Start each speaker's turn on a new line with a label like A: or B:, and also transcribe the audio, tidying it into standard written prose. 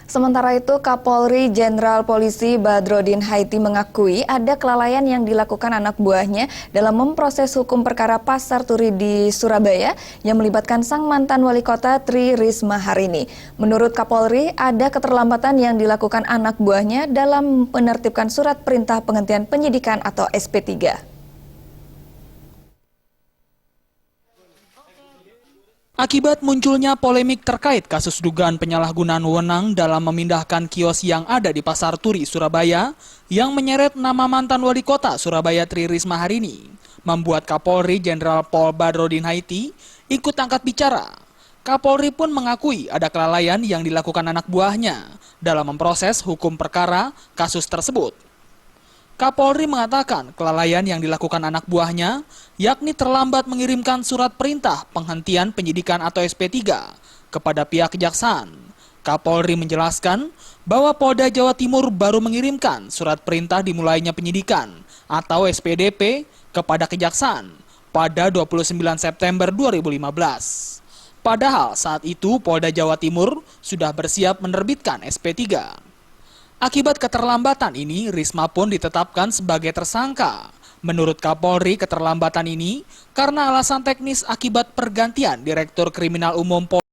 A: Sementara itu, Kapolri Jenderal Polisi Badrodin Haiti mengakui ada kelalaian yang dilakukan anak buahnya dalam memproses hukum perkara Pasar Turi di Surabaya yang melibatkan sang mantan wali kota Tri Risma Harini. Menurut Kapolri, ada keterlambatan yang dilakukan anak buahnya dalam menertibkan surat perintah penghentian penyidikan atau SP3.
B: Akibat munculnya polemik terkait kasus dugaan penyalahgunaan wewenang dalam memindahkan kios yang ada di Pasar Turi, Surabaya, yang menyeret nama mantan wali kota Surabaya Tri Risma Harini, membuat Kapolri Jenderal Pol Badrodin Haiti ikut angkat bicara. Kapolri pun mengakui ada kelalaian yang dilakukan anak buahnya dalam memproses hukum perkara kasus tersebut. Kapolri mengatakan kelalaian yang dilakukan anak buahnya yakni terlambat mengirimkan surat perintah penghentian penyidikan atau SP3 kepada pihak kejaksaan. Kapolri menjelaskan bahwa Polda Jawa Timur baru mengirimkan surat perintah dimulainya penyidikan atau SPDP kepada kejaksaan pada 29 September 2015. Padahal saat itu Polda Jawa Timur sudah bersiap menerbitkan SP3. Akibat keterlambatan ini, Risma pun ditetapkan sebagai tersangka. Menurut Kapolri, keterlambatan ini karena alasan teknis akibat pergantian Direktur Kriminal Umum Polri